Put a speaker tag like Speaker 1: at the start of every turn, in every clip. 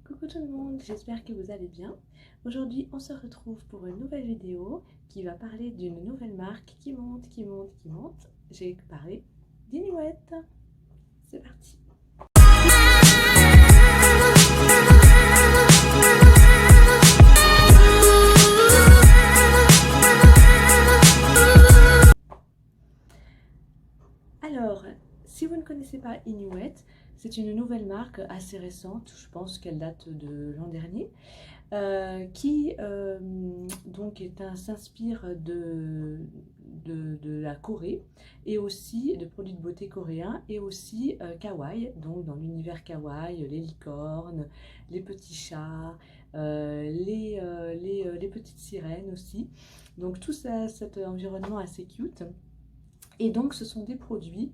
Speaker 1: Coucou tout le monde, j'espère que vous allez bien. Aujourd'hui, on se retrouve pour une nouvelle vidéo qui va parler d'une nouvelle marque qui monte, qui monte, qui monte. J'ai parlé d'Inouette. C'est parti. Alors, si vous ne connaissez pas Inouette, c'est une nouvelle marque assez récente, je pense qu'elle date de l'an dernier, qui donc s'inspire de la Corée et aussi de produits de beauté coréens et aussi kawaii, donc dans l'univers kawaii, les licornes, les petits chats, les petites sirènes aussi. Donc tout ça, cet environnement assez cute. Et donc ce sont des produits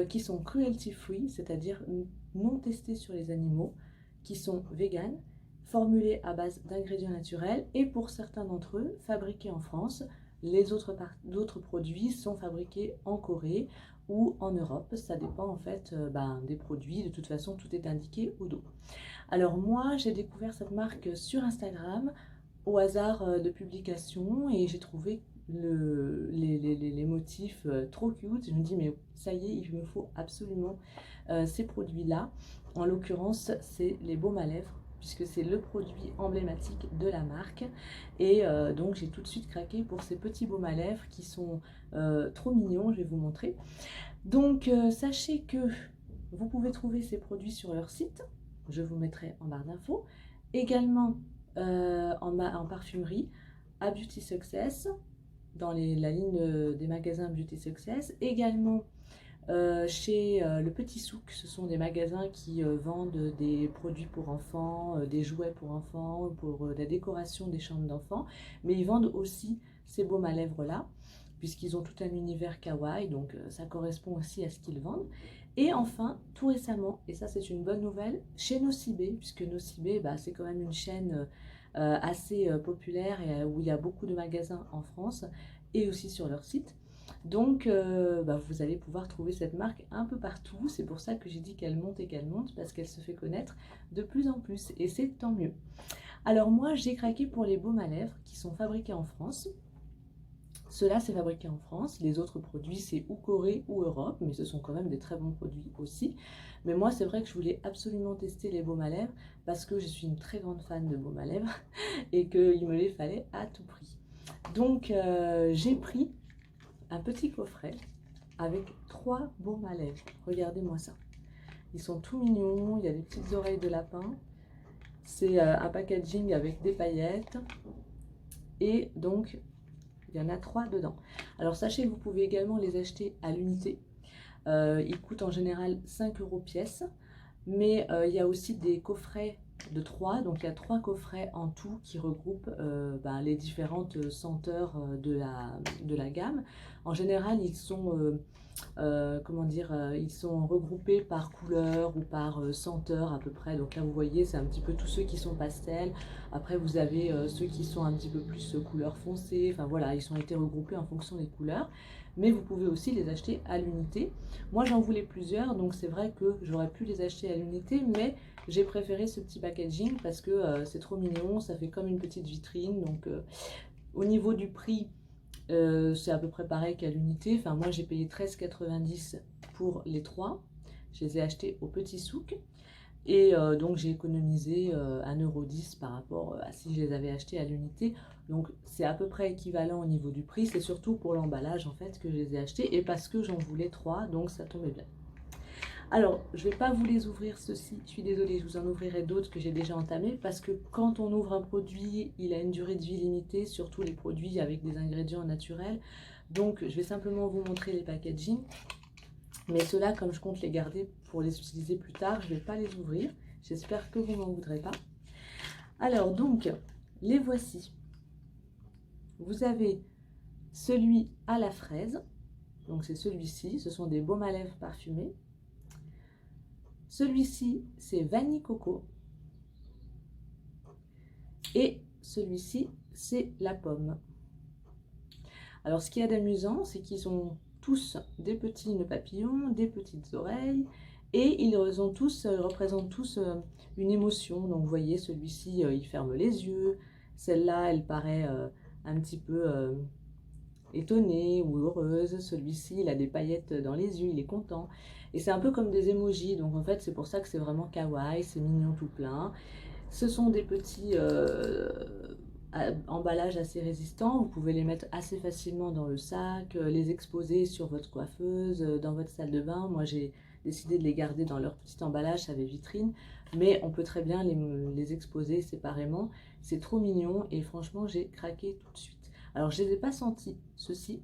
Speaker 1: qui sont cruelty free, c'est-à-dire non testés sur les animaux, qui sont vegan, formulés à base d'ingrédients naturels et pour certains d'entre eux, fabriqués en France. Les autres produits sont fabriqués en Corée ou en Europe, ça dépend en fait des produits, de toute façon tout est indiqué au dos. Alors moi j'ai découvert cette marque sur Instagram au hasard de publication et j'ai trouvé les motifs trop cute. Je me dis mais ça y est, il me faut absolument ces produits là. En l'occurrence c'est les baumes à lèvres puisque c'est le produit emblématique de la marque et donc j'ai tout de suite craqué pour ces petits baumes à lèvres qui sont trop mignons. Je vais vous montrer. Donc sachez que vous pouvez trouver ces produits sur leur site, je vous mettrai en barre d'infos, également en parfumerie à Beauty Success, dans la ligne des magasins Beauty Success, également chez Le Petit Souk. Ce sont des magasins qui vendent des produits pour enfants, des jouets pour enfants, pour la décoration des chambres d'enfants, mais ils vendent aussi ces baumes à lèvres là, puisqu'ils ont tout un univers kawaii, donc ça correspond aussi à ce qu'ils vendent. Et enfin, tout récemment, et ça c'est une bonne nouvelle, chez Nocibé, puisque Nocibé c'est quand même une chaîne assez populaire et où il y a beaucoup de magasins en France et aussi sur leur site. Donc vous allez pouvoir trouver cette marque un peu partout. C'est pour ça que j'ai dit qu'elle monte et qu'elle monte, parce qu'elle se fait connaître de plus en plus et c'est tant mieux. Alors moi j'ai craqué pour les baumes à lèvres qui sont fabriqués en France. Cela c'est fabriqué en France, les autres produits c'est ou Corée ou Europe, mais ce sont quand même des très bons produits aussi. Mais moi c'est vrai que je voulais absolument tester les baumes à lèvres parce que je suis une très grande fan de baumes à lèvres et qu'il me les fallait à tout prix. Donc j'ai pris un petit coffret avec 3 baumes à lèvres. Regardez-moi ça. Ils sont tout mignons, il y a des petites oreilles de lapin. C'est un packaging avec des paillettes et donc il y en a 3 dedans. Alors sachez que vous pouvez également les acheter à l'unité. Ils coûtent en général 5 € pièce. Mais il y a aussi des coffrets de 3. Donc il y a 3 coffrets en tout qui regroupent les différentes senteurs de la gamme. En général, ils sont ils sont regroupés par couleur ou par senteur à peu près. Donc là vous voyez, c'est un petit peu tous ceux qui sont pastels. Après vous avez ceux qui sont un petit peu plus couleur foncée. Enfin voilà, ils ont été regroupés en fonction des couleurs. Mais vous pouvez aussi les acheter à l'unité. Moi j'en voulais plusieurs, donc c'est vrai que j'aurais pu les acheter à l'unité, mais j'ai préféré ce petit packaging parce que c'est trop mignon, ça fait comme une petite vitrine. Donc au niveau du prix, c'est à peu près pareil qu'à l'unité. Enfin, moi j'ai payé 13,90 € pour les 3. Je les ai achetés au Petit Souk. Et donc j'ai économisé 1,10 € par rapport à si je les avais achetés à l'unité. Donc c'est à peu près équivalent au niveau du prix. C'est surtout pour l'emballage en fait que je les ai achetés et parce que j'en voulais 3, donc ça tombait bien. Alors, je ne vais pas vous les ouvrir ceux-ci, je suis désolée, je vous en ouvrirai d'autres que j'ai déjà entamés parce que quand on ouvre un produit, il a une durée de vie limitée, surtout les produits avec des ingrédients naturels. Donc, je vais simplement vous montrer les packaging. Mais ceux-là, comme je compte les garder pour les utiliser plus tard, je ne vais pas les ouvrir. J'espère que vous n'en voudrez pas. Alors, donc, les voici. Vous avez celui à la fraise. Donc, c'est celui-ci. Ce sont des baumes à lèvres parfumés. Celui-ci, c'est vanille coco. Et celui-ci, c'est la pomme. Alors, ce qu'il y a d'amusant, c'est qu'ils ont tous des petits nœuds papillons, des petites oreilles Et ils représentent tous une émotion. Donc vous voyez, celui-ci, il ferme les yeux. Celle-là, elle paraît un petit peu étonnée ou heureuse. Celui-ci, il a des paillettes dans les yeux, il est content. Et c'est un peu comme des emojis. Donc en fait, c'est pour ça que c'est vraiment kawaii, c'est mignon tout plein. Ce sont des petits emballages assez résistants. Vous pouvez les mettre assez facilement dans le sac, les exposer sur votre coiffeuse, dans votre salle de bain. Moi, j'ai décidé de les garder dans leur petit emballage, ça avait vitrine. Mais on peut très bien les exposer séparément. C'est trop mignon et franchement, j'ai craqué tout de suite. Alors, je ne les ai pas sentis, ceux-ci.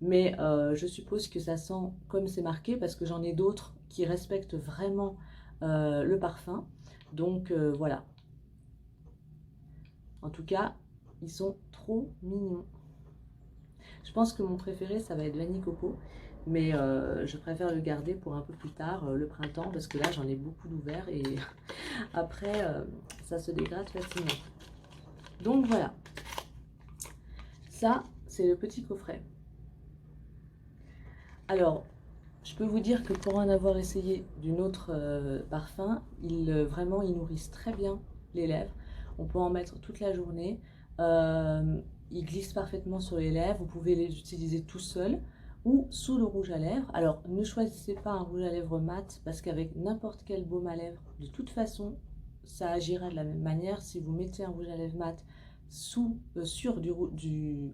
Speaker 1: Mais je suppose que ça sent comme c'est marqué parce que j'en ai d'autres qui respectent vraiment le parfum. Donc voilà. En tout cas, ils sont trop mignons. Je pense que mon préféré, ça va être Vanille Coco. Mais je préfère le garder pour un peu plus tard, le printemps, parce que là, j'en ai beaucoup d'ouverts et après, ça se dégrade facilement. Donc voilà. Ça, c'est le petit coffret. Alors, je peux vous dire que pour en avoir essayé d'une autre parfum, vraiment, ils nourrissent très bien les lèvres. On peut en mettre toute la journée. Ils glissent parfaitement sur les lèvres. Vous pouvez les utiliser tout seul ou sous le rouge à lèvres. Alors, ne choisissez pas un rouge à lèvres mat parce qu'avec n'importe quel baume à lèvres, de toute façon, ça agira de la même manière. Si vous mettez un rouge à lèvres mat sur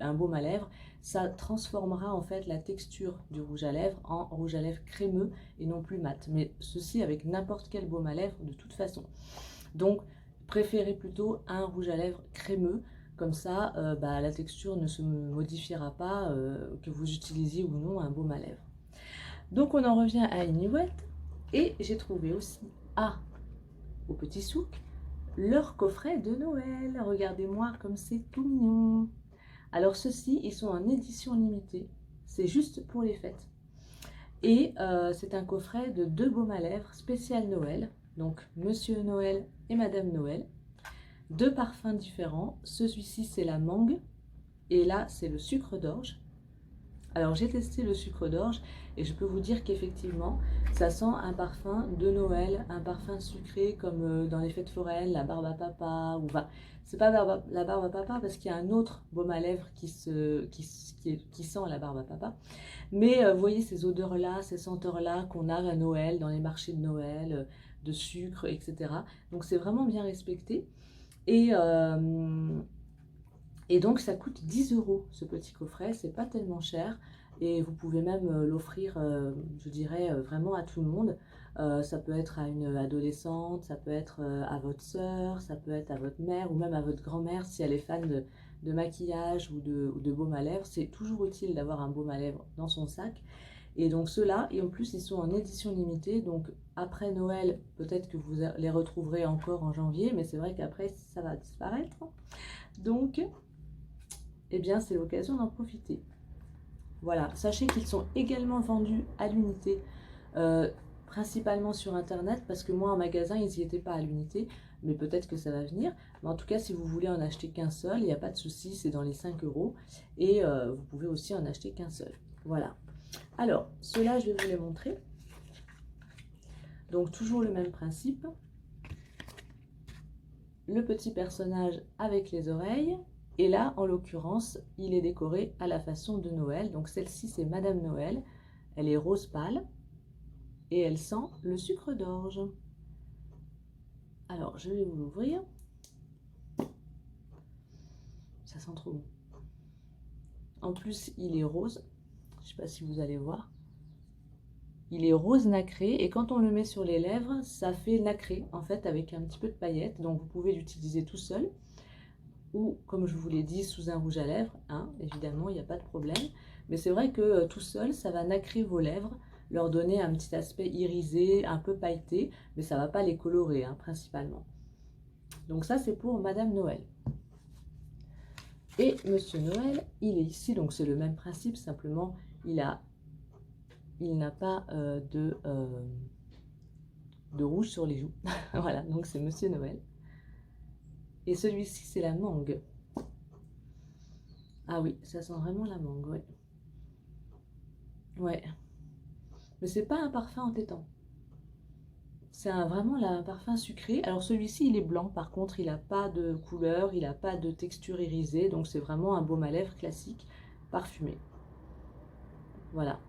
Speaker 1: un baume à lèvres, ça transformera en fait la texture du rouge à lèvres en rouge à lèvres crémeux et non plus mat. Mais ceci avec n'importe quel baume à lèvres de toute façon. Donc préférez plutôt un rouge à lèvres crémeux, comme ça la texture ne se modifiera pas que vous utilisiez ou non un baume à lèvres. Donc on en revient à Inouï et j'ai trouvé aussi au Petit Souk leur coffret de Noël. Regardez-moi comme c'est tout mignon. Alors ceux-ci, ils sont en édition limitée, c'est juste pour les fêtes. Et c'est un coffret de 2 baumes à lèvres spécial Noël, donc Monsieur Noël et Madame Noël. 2 parfums différents, celui-ci c'est la mangue et là c'est le sucre d'orge. Alors j'ai testé le sucre d'orge et je peux vous dire qu'effectivement ça sent un parfum de Noël, un parfum sucré comme dans les fêtes foraines, la barbe à papa, ou enfin c'est pas la barbe à papa parce qu'il y a un autre baume à lèvres qui sent la barbe à papa. Mais vous voyez ces odeurs-là, ces senteurs-là qu'on a à Noël, dans les marchés de Noël, de sucre, etc. Donc c'est vraiment bien respecté. Et, et donc ça coûte 10 € ce petit coffret, c'est pas tellement cher. Et vous pouvez même l'offrir, je dirais, vraiment à tout le monde. Ça peut être à une adolescente, ça peut être à votre sœur, ça peut être à votre mère ou même à votre grand-mère si elle est fan de maquillage ou de baume à lèvres. C'est toujours utile d'avoir un baume à lèvres dans son sac. Et donc ceux-là, et en plus ils sont en édition limitée, donc après Noël, peut-être que vous les retrouverez encore en janvier, mais c'est vrai qu'après ça va disparaître. Donc, eh bien c'est l'occasion d'en profiter. Voilà, sachez qu'ils sont également vendus à l'unité, principalement sur internet, parce que moi en magasin ils n'y étaient pas à l'unité, mais peut-être que ça va venir. Mais en tout cas, si vous voulez en acheter qu'un seul, il n'y a pas de souci, c'est dans les 5 €, et vous pouvez aussi en acheter qu'un seul. Voilà. Alors, ceux-là, je vais vous les montrer. Donc, toujours le même principe. Le petit personnage avec les oreilles. Et là, en l'occurrence, il est décoré à la façon de Noël. Donc, celle-ci, c'est Madame Noël. Elle est rose pâle. Et elle sent le sucre d'orge. Alors, je vais vous l'ouvrir. Ça sent trop bon. En plus, il est rose. Je ne sais pas si vous allez voir. Il est rose nacré et quand on le met sur les lèvres, ça fait nacré en fait avec un petit peu de paillettes. Donc vous pouvez l'utiliser tout seul ou comme je vous l'ai dit sous un rouge à lèvres, hein, évidemment il n'y a pas de problème. Mais c'est vrai que tout seul ça va nacrer vos lèvres, leur donner un petit aspect irisé, un peu pailleté, mais ça ne va pas les colorer hein, principalement. Donc ça c'est pour Madame Noël. Et Monsieur Noël, il est ici, donc c'est le même principe, simplement il n'a pas de rouge sur les joues. Voilà, donc c'est Monsieur Noël. Et celui-ci, c'est la mangue. Ah oui, ça sent vraiment la mangue, ouais. Ouais. Mais c'est pas un parfum entêtant. C'est vraiment un parfum sucré. Alors celui-ci, il est blanc. Par contre, il n'a pas de couleur, il n'a pas de texture irisée. Donc c'est vraiment un baume à lèvres classique, parfumé. Voilà.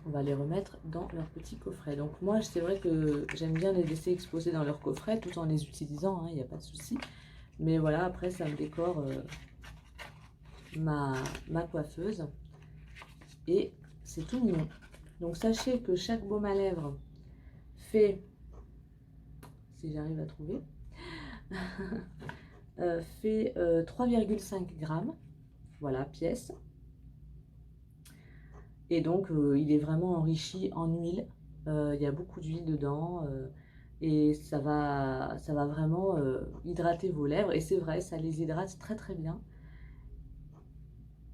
Speaker 1: On va les remettre dans leur petit coffret. Donc moi, c'est vrai que j'aime bien les laisser exposés dans leur coffret tout en les utilisant, il n'y a pas de souci. Mais voilà, après, ça me décore ma coiffeuse. Et c'est tout mignon. Donc sachez que chaque baume à lèvres fait, si j'arrive à trouver, fait 3,5 grammes, voilà, pièce. Et donc, il est vraiment enrichi en huile. Il y a beaucoup d'huile dedans. Et ça va vraiment hydrater vos lèvres. Et c'est vrai, ça les hydrate très très bien.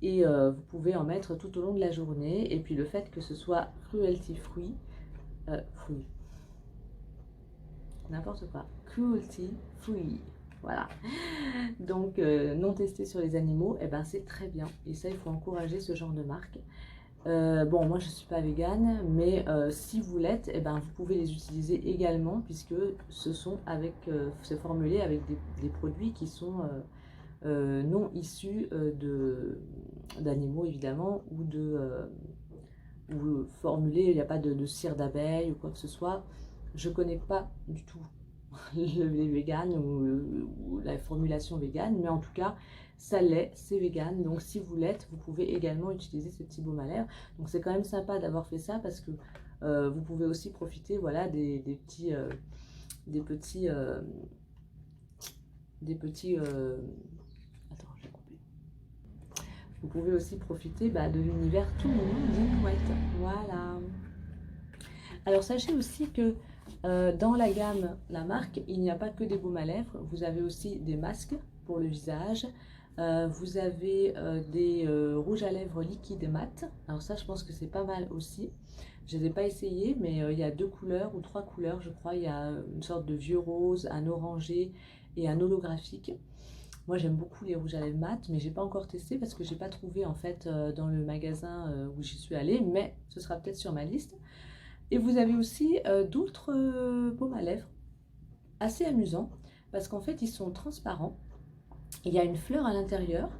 Speaker 1: Et vous pouvez en mettre tout au long de la journée. Et puis le fait que ce soit cruelty free, n'importe quoi, cruelty free, voilà. Donc non testé sur les animaux, et ben c'est très bien. Et ça, il faut encourager ce genre de marque. Bon, moi je ne suis pas végane, mais si vous l'êtes, eh ben, vous pouvez les utiliser également, puisque c'est formulé avec des produits qui sont non issus d'animaux évidemment, ou formulés, il n'y a pas de cire d'abeille ou quoi que ce soit. Je ne connais pas du tout les véganes ou la formulation végane, mais en tout cas, ça l'est, c'est vegan. Donc si vous l'êtes, vous pouvez également utiliser ce petit baume à lèvres. Donc c'est quand même sympa d'avoir fait ça parce que vous pouvez aussi profiter, voilà, des petits attends, j'ai coupé. Vous pouvez aussi profiter de l'univers tout mignon d'Inouette. Voilà. Alors sachez aussi que dans la gamme, la marque, il n'y a pas que des baumes à lèvres, vous avez aussi des masques pour le visage, vous avez des rouges à lèvres liquides mat. Alors ça, je pense que c'est pas mal aussi. Je ne les ai pas essayés, mais il y a 2 couleurs ou 3 couleurs, je crois. Il y a une sorte de vieux rose, un orangé et un holographique. Moi, j'aime beaucoup les rouges à lèvres mat, mais j'ai pas encore testé parce que j'ai pas trouvé en fait dans le magasin où j'y suis allée, mais ce sera peut-être sur ma liste. Et vous avez aussi d'autres baumes à lèvres assez amusants parce qu'en fait ils sont transparents, il y a une fleur à l'intérieur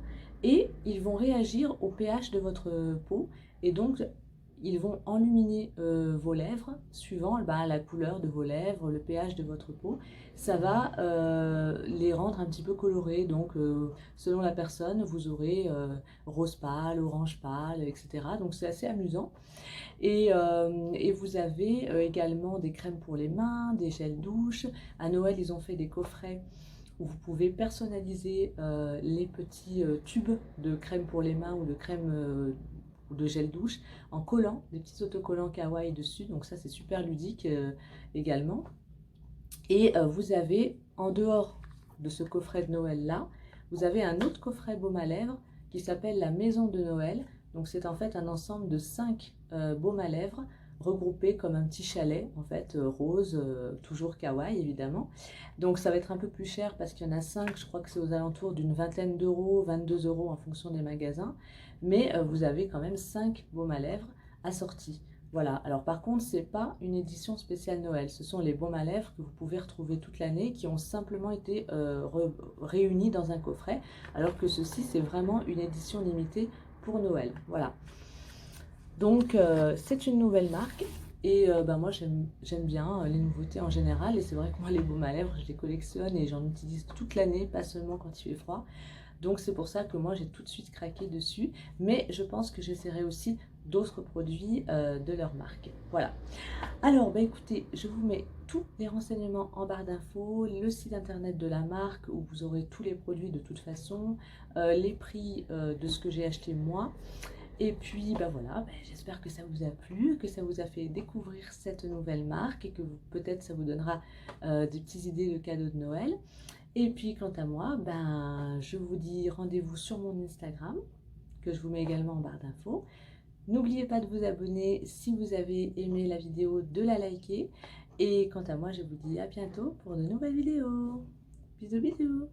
Speaker 1: et ils vont réagir au pH de votre peau et donc ils vont enluminer vos lèvres suivant la couleur de vos lèvres, le pH de votre peau. Ça va les rendre un petit peu colorés, donc selon la personne, vous aurez rose pâle, orange pâle, etc. Donc c'est assez amusant. Et vous avez également des crèmes pour les mains, des gels douche. À Noël, ils ont fait des coffrets où vous pouvez personnaliser les petits tubes de crème pour les mains ou de crème ou de gel douche en collant des petits autocollants kawaii dessus. Donc ça, c'est super ludique également. Et vous avez, en dehors de ce coffret de Noël là, vous avez un autre coffret baume à lèvres qui s'appelle la Maison de Noël. Donc c'est en fait un ensemble de 5 baumes à lèvres regroupés comme un petit chalet, en fait, rose, toujours kawaii évidemment. Donc ça va être un peu plus cher parce qu'il y en a 5, je crois que c'est aux alentours d'une vingtaine d'euros, 22 € en fonction des magasins. Mais vous avez quand même 5 baumes à lèvres assortis. Voilà, alors par contre, ce n'est pas une édition spéciale Noël. Ce sont les baumes à lèvres que vous pouvez retrouver toute l'année qui ont simplement été réunis dans un coffret, alors que ceci, c'est vraiment une édition limitée pour Noël. Voilà. Donc, c'est une nouvelle marque et moi, j'aime bien les nouveautés en général. Et c'est vrai que moi, les baumes à lèvres, je les collectionne et j'en utilise toute l'année, pas seulement quand il fait froid. Donc c'est pour ça que moi j'ai tout de suite craqué dessus, mais je pense que j'essaierai aussi d'autres produits de leur marque. Voilà. Alors écoutez, je vous mets tous les renseignements en barre d'infos, le site internet de la marque où vous aurez tous les produits de toute façon, les prix de ce que j'ai acheté moi. Et puis voilà, j'espère que ça vous a plu, que ça vous a fait découvrir cette nouvelle marque et que peut-être ça vous donnera des petites idées de cadeaux de Noël. Et puis quant à moi, je vous dis rendez-vous sur mon Instagram, que je vous mets également en barre d'infos. N'oubliez pas de vous abonner si vous avez aimé la vidéo, de la liker. Et quant à moi, je vous dis à bientôt pour de nouvelles vidéos. Bisous bisous.